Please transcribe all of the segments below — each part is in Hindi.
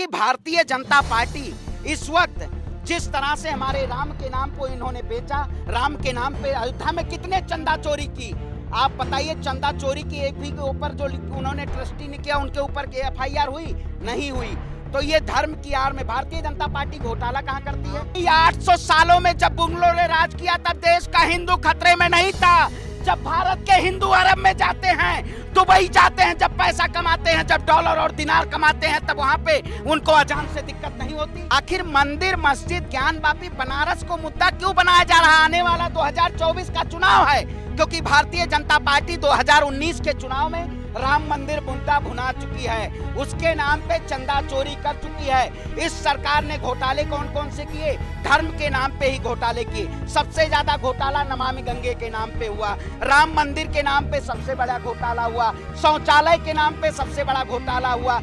कि भारतीय जनता पार्टी इस वक्त जिस तरह से हमारे राम के नाम को इन्होंने बेचा, राम के नाम पे अयोध्या में कितने चंदा चोरी की, आप बताइए। चंदा चोरी की एक भी के ऊपर जो उन्होंने ट्रस्टी ने किया उनके ऊपर एफआईआर हुई? नहीं हुई। तो ये धर्म की आड़ में भारतीय जनता पार्टी घोटाला कहाँ करती है? ये 800 सालों में जब मुगलों ने राज किया तब देश का हिंदू खतरे में नहीं था। जब भारत के हिंदू अरब में जाते हैं, दुबई जाते हैं, जब पैसा कमाते हैं, जब डॉलर और दिनार कमाते हैं, तब वहाँ पे उनको अजान से दिक्कत नहीं होती। आखिर मंदिर मस्जिद ज्ञानवापी बनारस को मुद्दा क्यों बनाया जा रहा है? आने वाला 2024 का चुनाव है, क्योंकि भारतीय जनता पार्टी 2019 के चुनाव में राम मंदिर मुद्दा भुना चुकी है, उसके नाम पे चंदा चोरी कर चुकी है। इस सरकार ने घोटाले कौन कौन से किए? धर्म के नाम पे ही घोटाले किए। सबसे ज्यादा घोटाला नमामि गंगे के नाम पे हुआ, राम मंदिर के नाम पे सबसे बड़ा घोटाला हुआ, शौचालय के नाम पे सबसे बड़ा घोटाला हुआ।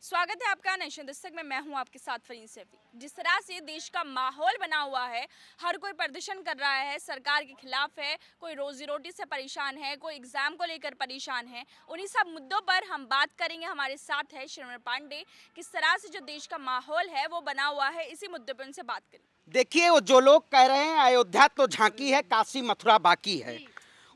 स्वागत है आपका नेशन दस्तक में। मैं हूं आपके साथ फरीन सैफी। जिस तरह से देश का माहौल बना हुआ है, हर कोई प्रदर्शन कर रहा है, सरकार के खिलाफ है, कोई रोजी रोटी से परेशान है, कोई एग्जाम को लेकर परेशान है। उन्हीं सब मुद्दों पर हम बात करेंगे। हमारे साथ है श्रवण पांडे। किस तरह से जो देश का माहौल है वो बना हुआ है, इसी मुद्दे पर उनसे बात करें। देखिए, वो जो लोग कह रहे हैं अयोध्या तो झांकी है, काशी मथुरा बाकी है,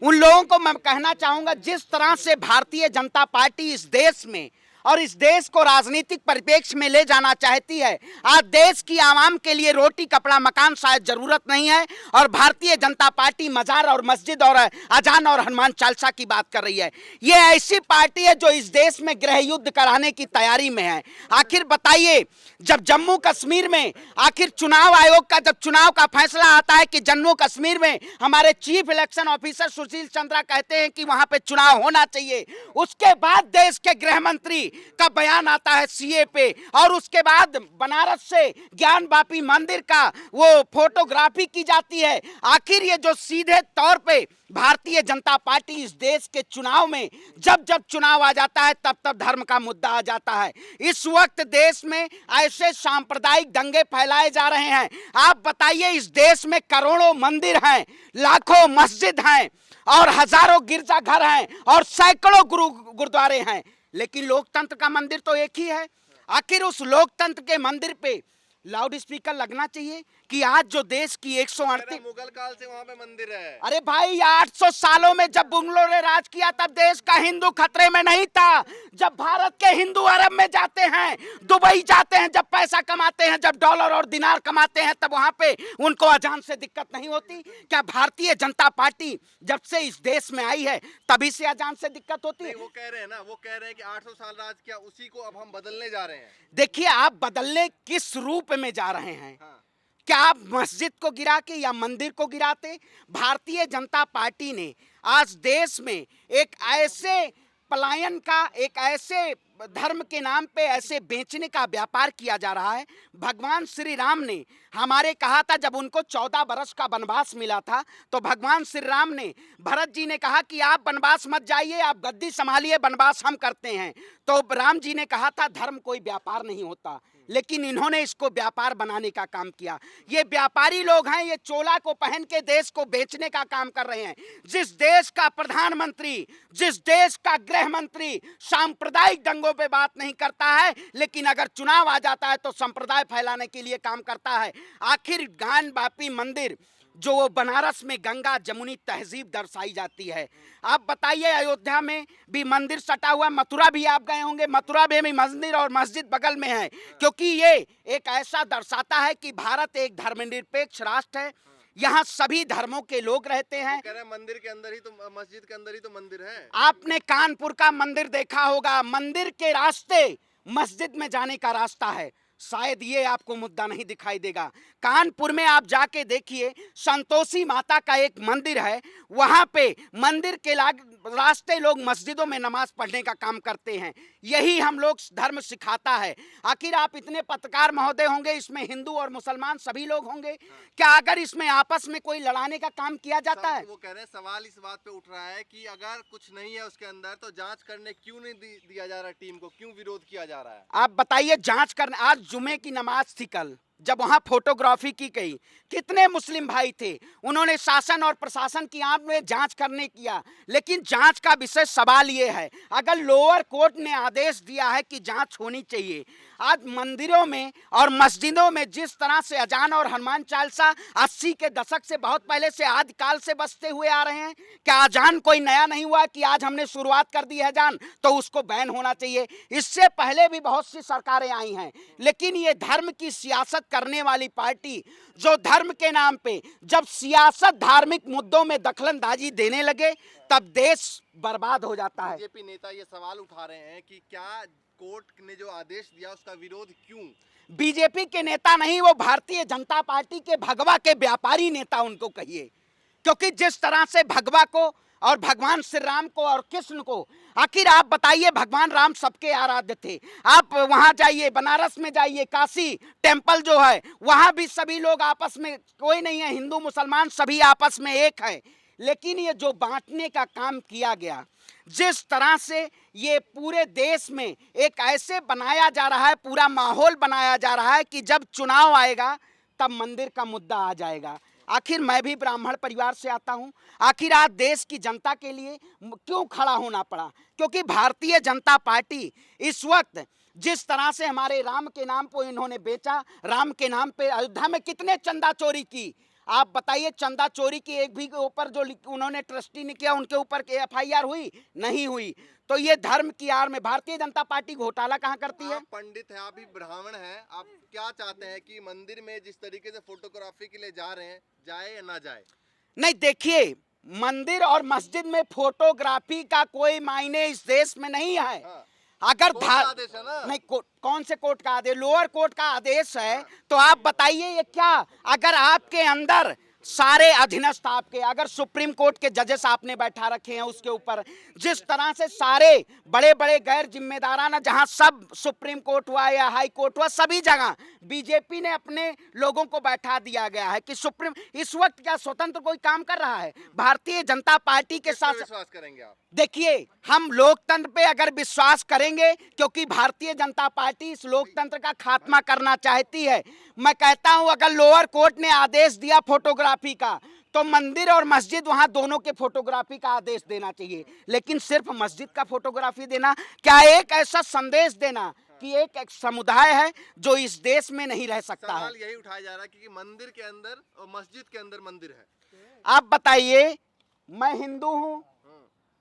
उन लोगों को मैं कहना चाहूंगा, जिस तरह से भारतीय जनता पार्टी इस देश में और इस देश को राजनीतिक परिप्रेक्ष्य में ले जाना चाहती है। आज देश की आवाम के लिए रोटी कपड़ा मकान शायद जरूरत नहीं है, और भारतीय जनता पार्टी मजार और मस्जिद और अजान और हनुमान चालीसा की बात कर रही है। ये ऐसी पार्टी है जो इस देश में गृह युद्ध कराने की तैयारी में है। आखिर बताइए, जब जम्मू कश्मीर में आखिर चुनाव आयोग का जब चुनाव का फैसला आता है कि जम्मू कश्मीर में हमारे chief election officer Sushil Chandra कहते हैं कि वहां पे चुनाव होना चाहिए, उसके बाद देश के गृह मंत्री का बयान आता है सीए पे, और उसके बाद बनारस से ज्ञानवापी मंदिर का वो फोटोग्राफी की जाती है। आखिर ये जो सीधे तौर पे भारतीय जनता पार्टी इस देश के चुनाव में जब जब चुनाव आ जाता है तब तब धर्म का मुद्दा आ जाता है। इस वक्त देश में ऐसे सांप्रदायिक दंगे फैलाए जा रहे हैं। आप बताइए, इस देश में करोड़ों मंदिर हैं, लाखों मस्जिद हैं, और हजारों गिरजाघर हैं, और सैकड़ों गुरुद्वारे हैं, लेकिन लोकतंत्र का मंदिर तो एक ही है। आखिर उस लोकतंत्र के मंदिर पे लाउड स्पीकर लगना चाहिए कि आज जो देश की 138 मुगल काल से वहां पे मंदिर है। अरे भाई, 800 सालों में जब मुगलों ने राज किया तब देश का हिंदू खतरे में नहीं था। जब भारत के हिंदू अरब में जाते हैं, दुबई जाते हैं, जब पैसा कमाते हैं, जब डॉलर और दिनार कमाते हैं, तब वहां पे उनको अजान से दिक्कत नहीं होती। क्या भारतीय जनता पार्टी जब से इस देश में आई है तभी से अजान से दिक्कत होती है? वो कह रहे हैं ना, वो कह रहे हैं कि 800 साल राज किया, उसी को अब हम बदलने जा रहे हैं। देखिए, आप बदलने किस रूप में जा रहे हैं? हाँ। क्या आप मस्जिद को गिरा के या मंदिर को गिराते? भारतीय जनता पार्टी ने आज देश में एक ऐसे पलायन का, एक ऐसे धर्म के नाम पे ऐसे बेचने का व्यापार किया जा रहा है। भगवान श्री राम ने हमारे कहा था, जब उनको 14 बरस का वनवास मिला था, तो भगवान श्री राम ने भरत जी ने कहा कि आप वनवास मत जाइए, आप गद्दी संभालिए, वनवास हम करते हैं। तो राम जी ने कहा था धर्म कोई व्यापार नहीं होता, लेकिन इन्होंने इसको व्यापार बनाने का काम किया। ये व्यापारी लोग हैं, ये चोला को पहन के देश को बेचने का काम कर रहे हैं। जिस देश का प्रधानमंत्री, जिस देश का गृह मंत्री सांप्रदायिक दंगों पे बात नहीं करता है, लेकिन अगर चुनाव आ जाता है तो संप्रदाय फैलाने के लिए काम करता है। आखिर ज्ञानवापी मंदिर जो वो बनारस में गंगा जमुनी तहजीब दर्शाई जाती है, आप बताइए, अयोध्या में भी मंदिर सटा हुआ, मथुरा भी आप गए होंगे, मथुरा में भी मंदिर और मस्जिद बगल में है, क्योंकि ये एक ऐसा दर्शाता है कि भारत एक धर्मनिरपेक्ष राष्ट्र है, यहाँ सभी धर्मों के लोग रहते हैं। कह रहे हैं मंदिर के अंदर ही तो, मस्जिद के अंदर ही तो मंदिर है। आपने कानपुर का मंदिर देखा होगा, मंदिर के रास्ते मस्जिद में जाने का रास्ता है। शायद ये आपको मुद्दा नहीं दिखाई देगा। कानपुर में आप जाके देखिए, संतोषी माता का एक मंदिर है, वहां पे मंदिर के रास्ते लोग मस्जिदों में नमाज पढ़ने का काम करते हैं। यही हम लोग धर्म सिखाता है। आखिर आप इतने पत्रकार महोदय होंगे, इसमें हिंदू और मुसलमान सभी लोग होंगे, क्या अगर इसमें आपस में कोई लड़ाने का काम किया जाता है? वो कह रहे हैं, सवाल इस बात पे उठ रहा है कि अगर कुछ नहीं है उसके अंदर तो जांच करने क्यों नहीं दिया जा रहा, टीम को क्यों विरोध किया जा रहा है? आप बताइए, जांच करने, आज जुमे की नमाज थी कल, जब वहां फोटोग्राफी की गई, कितने मुस्लिम भाई थे, उन्होंने शासन और प्रशासन की आंख में जांच करने किया। लेकिन जांच का विषय सवाल ये है, अगर लोअर कोर्ट ने आदेश दिया है कि जांच होनी चाहिए, आज मंदिरों में और मस्जिदों में जिस तरह से अजान और हनुमान चालीसा 80 के दशक से बहुत पहले से आदिकाल से बजते हुए आ रहे हैं, क्या अजान कोई नया नहीं हुआ कि आज हमने शुरुआत कर दी है अजान तो उसको बैन होना चाहिए। इससे पहले भी बहुत सी सरकारें आई हैं, लेकिन ये धर्म की सियासत करने वाली पार्टी जो धर्म के नाम पे जब सियासत धार्मिक मुद्दों में दखलंदाजी देने लगे तब देश बर्बाद हो जाता है। बीजेपी नेता ये सवाल उठा रहे हैं कि क्या कोर्ट ने जो आदेश दिया उसका विरोध क्यों? बीजेपी के नेता नहीं, वो भारतीय जनता पार्टी के भगवा के व्यापारी नेता उनको कहिए, क्योंकि जिस तरह से भगवा को और भगवान श्री राम को और कृष्ण को, आखिर आप बताइए, भगवान राम सबके आराध्य थे। आप वहां जाइए, बनारस में जाइए, काशी टेम्पल जो है वहां भी सभी लोग आपस में कोई नहीं है, हिंदू मुसलमान सभी आपस में एक है। लेकिन ये जो बांटने का काम किया गया, जिस तरह से ये पूरे देश में एक ऐसे बनाया जा रहा है, पूरा माहौल बनाया जा रहा है कि जब चुनाव आएगा तब मंदिर का मुद्दा आ जाएगा। आखिर मैं भी ब्राह्मण परिवार से आता हूं, आखिर आज देश की जनता के लिए क्यों खड़ा होना पड़ा? क्योंकि भारतीय जनता पार्टी इस वक्त जिस तरह से हमारे राम के नाम को इन्होंने बेचा, राम के नाम पे अयोध्या में कितने चंदा चोरी की, आप बताइए। चंदा चोरी की एक भी के ऊपर जो उन्होंने ट्रस्टी ने किया उनके ऊपर FIR हुई? नहीं हुई। तो ये धर्म की आड़ में भारतीय जनता पार्टी घोटाला कहाँ करती है? आप पंडित हैं, आप भी ब्राह्मण हैं, आप क्या चाहते हैं कि मंदिर में जिस तरीके से फोटोग्राफी के लिए जा रहे हैं, जाए या ना जाए? नहीं, देखिए, मंदिर और मस्जिद में फोटोग्राफी का कोई मायने इस देश में नहीं है। हाँ। अगर कोर्ट का आदेश है ना? नहीं, कौन से कोर्ट का आदेश? लोअर कोर्ट का आदेश है। तो आप बताइए ये क्या, अगर आपके अंदर सारे अधीनस्थ आपके, अगर सुप्रीम कोर्ट के जजेस आपने बैठा रखे हैं उसके ऊपर, जिस तरह से सारे बड़े बड़े गैर जिम्मेदाराना, जहां सब सुप्रीम कोर्ट हुआ या हाई कोर्ट हुआ, सभी जगह बीजेपी ने अपने लोगों को बैठा दिया गया है कि सुप्रीम इस वक्त क्या स्वतंत्र कोई काम कर रहा है? भारतीय जनता पार्टी के किस पे साथ विश्वास करेंगे आप? देखिए, हम लोकतंत्र पे अगर विश्वास करेंगे, क्योंकि भारतीय जनता पार्टी इस लोकतंत्र का खात्मा करना चाहती है। मैं कहता हूं, अगर लोअर कोर्ट ने आदेश दिया फोटोग्राफी का, तो मंदिर और मस्जिद वहां दोनों के फोटोग्राफी का आदेश देना चाहिए। लेकिन सिर्फ मस्जिद का फोटोग्राफी देना, क्या एक ऐसा संदेश देना कि एक समुदाय है जो इस देश में नहीं रह सकता है? सवाल यही उठाया जा रहा है कि मंदिर के अंदर और मस्जिद के अंदर मंदिर है। आप बताइए, मैं हिंदू हूं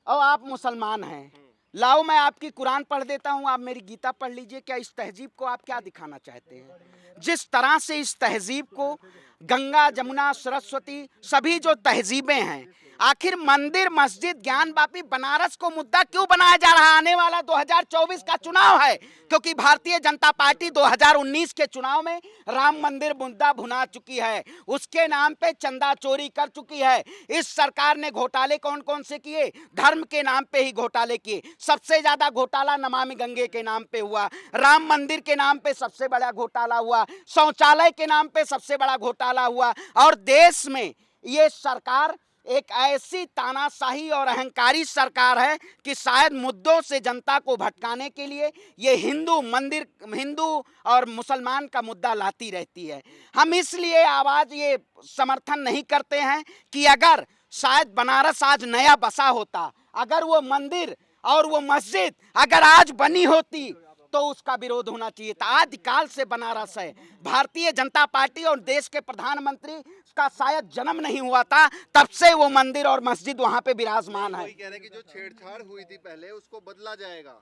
और आप मुसलमान हैं, लाओ मैं आपकी कुरान पढ़ देता हूं, आप मेरी गीता पढ़ लीजिए। क्या इस तहजीब को आप क्या दिखाना चाहते हैं? जिस तरह से इस तहजीब को गंगा, जमुना, सरस्वती, सभी जो तहजीबें हैं, आखिर मंदिर, मस्जिद, ज्ञान वापी, बनारस को मुद्दा क्यों बनाया जा रहा है? आने वाला 2024 का चुनाव है, क्योंकि भारतीय जनता पार्टी 2019 के चुनाव में राम मंदिर मुद्दा भुना चुकी है, उसके नाम पे चंदा चोरी कर चुकी है। इस सरकार ने घोटाले कौन कौन से किए? धर्म के नाम पे ही घोटाले किए। सबसे ज्यादा घोटाला नमामि गंगे के नाम पे हुआ, राम मंदिर के नाम पे सबसे बड़ा घोटाला हुआ, शौचालय के नाम पे सबसे बड़ा घोटाला हुआ। और देश में ये सरकार एक ऐसी तानाशाही और अहंकारी सरकार है कि शायद मुद्दों से जनता को भटकाने के लिए ये हिंदू और मुसलमान का मुद्दा लाती रहती है। हम इसलिए आवाज ये समर्थन नहीं करते हैं कि अगर शायद बनारस आज नया बसा होता, अगर वो मंदिर और वो मस्जिद अगर आज बनी होती तो उसका विरोध होना चाहिए था। आदिकाल से बनारस है। भारतीय जनता पार्टी और देश के प्रधानमंत्री का शायद जन्म नहीं हुआ था, तब से वो मंदिर और मस्जिद वहां पे विराजमान है। कोई कह रहे हैं कि जो छेड़छाड़ हुई थी पहले उसको बदला जाएगा।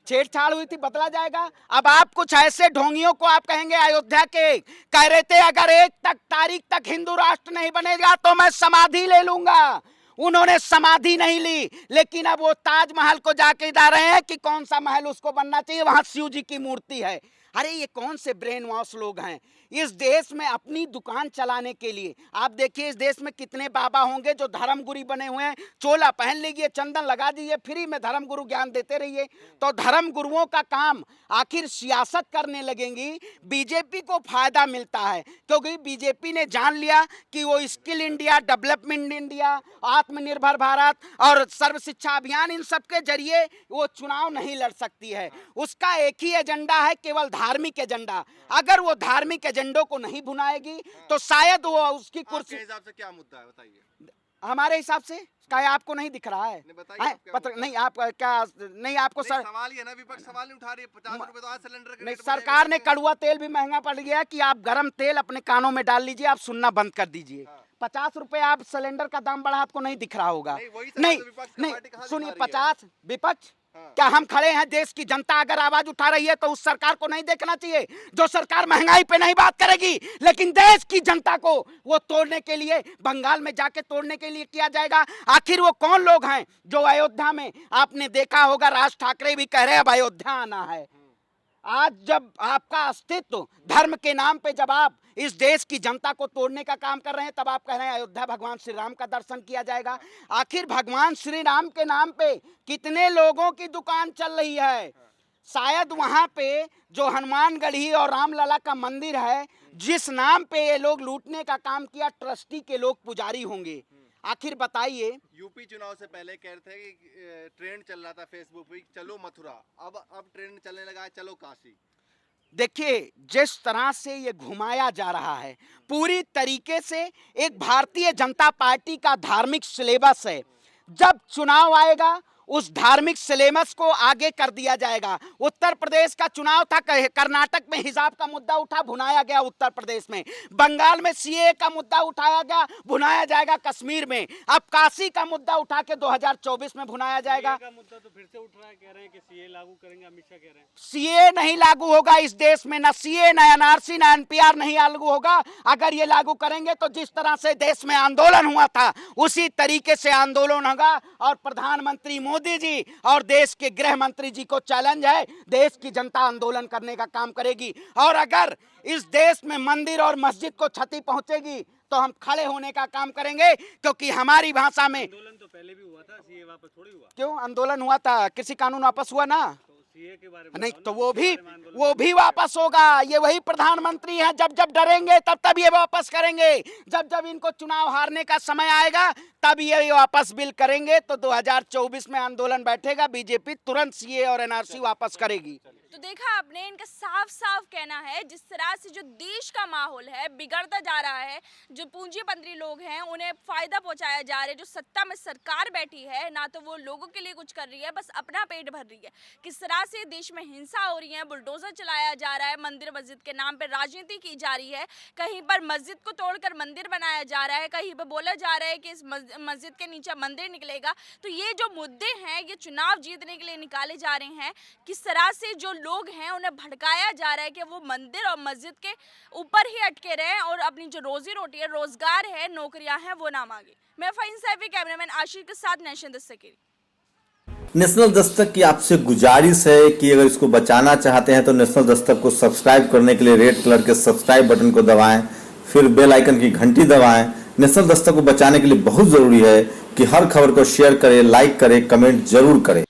छेड़छाड़ हुई थी, बदला जाएगा। अब आप कुछ ऐसे ढोंगियों को आप कहेंगे, अयोध्या के कह रहे थे अगर 1 तारीख तक हिंदू राष्ट्र नहीं बनेगा तो मैं समाधि ले लूंगा। उन्होंने समाधि नहीं ली, लेकिन अब वो ताजमहल को जाके जा रहे हैं कि कौन सा महल उसको बनना चाहिए, वहां शिव जी की मूर्ति है। अरे ये कौन से ब्रेन वॉश लोग हैं? इस देश में अपनी दुकान चलाने के लिए आप देखिए, इस देश में कितने बाबा होंगे जो धर्मगुरु बने हुए हैं। चोला पहन लीजिए, चंदन लगा दीजिए, फ्री में धर्मगुरु ज्ञान देते रहिए। तो धर्मगुरुओं का काम आखिर सियासत करने लगेंगी, बीजेपी को फायदा मिलता है, क्योंकि बीजेपी ने जान लिया कि वो स्किल इंडिया, डेवलपमेंट इंडिया, आत्मनिर्भर भारत और सर्व शिक्षा अभियान, इन सब के जरिए वो चुनाव नहीं लड़ सकती है। उसका एक ही एजेंडा है, केवल धार्मिक एजेंडा, अगर वो धार्मिक एजेंडों को नहीं भुनाएगी तो शायद वो उसकी आपके कुर्सी, हिसाब से क्या मुद्दा है बताइए? हमारे हिसाब से क्या है, आपको नहीं दिख रहा है? नहीं, बताइए आप क्या पत्र मुद्दा नहीं, आप क्या नहीं, आपको नहीं, सर सवाल ये ना, विपक्ष सवाल नहीं उठा रही है, 50 रुपए तो आज सिलेंडर के नहीं, रेट बढ़े सरकार हुए ने हैं। कड़वा तेल भी महंगा पड़ गया कि आप गरम तेल अपने कानों में डाल लीजिए, आप सुनना बंद कर दीजिए। हाँ। 50 रुपए आप सिलेंडर का दाम बढ़ा, आपको नहीं दिख रहा होगा? नहीं, वही सवाल नहीं तो विपक्ष की नहीं, पार्टी कहाँ सुनिए, दिखा रही है? 50 विपक्ष, हाँ। क्या हम खड़े हैं? देश की जनता अगर आवाज उठा रही है तो उस सरकार को नहीं देखना चाहिए? जो सरकार महंगाई पे नहीं बात करेगी लेकिन देश की जनता को वो तोड़ने के लिए, बंगाल में जाके तोड़ने के लिए किया जाएगा। आखिर वो कौन लोग हैं जो अयोध्या में, आपने देखा होगा राज ठाकरे भी कह रहे हैं अब अयोध्या आना है। आज जब आपका अस्तित्व धर्म के नाम पे जब आप इस देश की जनता को तोड़ने का काम कर रहे हैं, तब आप कह रहे हैं अयोध्या भगवान श्री राम का दर्शन किया जाएगा। आखिर भगवान श्री राम के नाम पे कितने लोगों की दुकान चल रही है? शायद वहां पे जो हनुमानगढ़ी और रामलला का मंदिर है, जिस नाम पे ये लोग लूटने का काम किया, ट्रस्टी के लोग पुजारी होंगे। आखिर बताइए, यूपी चुनाव से पहले कह रहे थे कि ट्रेंड चल रहा था फेसबुक पे, चलो मथुरा, अब ट्रेंड चलने लगा है चलो काशी। देखिए जिस तरह से ये घुमाया जा रहा है, पूरी तरीके से एक भारतीय जनता पार्टी का धार्मिक सिलेबस है। जब चुनाव आएगा उस धार्मिक सिलेबस को आगे कर दिया जाएगा। उत्तर प्रदेश का चुनाव था, कर्नाटक में हिजाब का मुद्दा उठा, भुनाया गया उत्तर प्रदेश में। बंगाल में सीए का मुद्दा उठाया गया, भुनाया जाएगा कश्मीर में। अब काशी का मुद्दा उठा के 2024 में भुनाया जाएगा। का मुद्दा तो फिर से उठ रहा है, कह रहे हैं कि सीए लागू करेंगे, अमित शाह कह रहे हैं। सीए नहीं लागू होगा इस देश में, ना सीए, ना एनआरसी, ना एनपीआर नहीं लागू होगा। अगर ये लागू करेंगे तो जिस तरह से देश में आंदोलन हुआ था उसी तरीके से आंदोलन होगा। और प्रधानमंत्री मोदी जी और देश के गृह मंत्री जी को चैलेंज है, देश की जनता आंदोलन करने का काम करेगी। और अगर इस देश में मंदिर और मस्जिद को क्षति पहुंचेगी तो हम खड़े होने का काम करेंगे, क्योंकि हमारी भाषा में आंदोलन तो पहले भी हुआ था, सीए वापस थोड़ी हुआ। क्यों आंदोलन हुआ था? कृषि कानून वापस हुआ ना? तो सीए के बारे में नहीं बताओ तो ना, वो उसके भी बारे में आंदोलन वापस होगा। ये वही प्रधानमंत्री हैं, जब जब डरेंगे तब तब ये वापस करेंगे। जब जब इनको चुनाव हारने का समय आएगा तब ये वापस बिल करेंगे। तो 2024 में आंदोलन बैठेगा, बीजेपी तुरंत सीए और एनआरसी वापस करेगी। तो देखा आपने, इनका साफ साफ कहना है जिस तरह से जो देश का माहौल है बिगड़ता जा रहा है, जो पूंजीपति लोग हैं उन्हें फायदा पहुंचाया जा रहा है, जो सत्ता में सरकार बैठी है ना तो वो लोगों के लिए कुछ कर रही है, बस अपना पेट भर रही है। किस तरह से देश में हिंसा हो रही है, बुलडोजर चलाया जा रहा है, मंदिर मस्जिद के नाम पर राजनीति की जा रही है, कहीं पर मस्जिद को तोड़कर मंदिर बनाया जा रहा है, कहीं पर बोला जा रहा है कि इस मस्जिद के नीचे मंदिर निकलेगा। तो ये जो मुद्दे हैं ये चुनाव जीतने के लिए निकाले जा रहे हैं। किस तरह से जो लोग हैं उन्हें भड़काया जा रहा है कि वो मंदिर और मस्जिद के ऊपर ही अटके रहें और अपनी जो रोजी रोटी है, रोजगार है, नौकरियां हैं वो ना मांगे। मैं फ़रीन सैफी, कैमरामैन आशिक के साथ नेशन दस्तक। नेशनल दस्तक की आपसे गुजारिश है कि अगर इसको बचाना चाहते हैं तो नेशनल दस्तक को सब्सक्राइब करने के लिए रेड कलर के सब्सक्राइब बटन को दबाएं, फिर बेल आइकन की घंटी दबाएं। नेशनल दस्तक को बचाने के लिए बहुत जरूरी है कि हर खबर को शेयर करें, लाइक करें, कमेंट जरूर करें।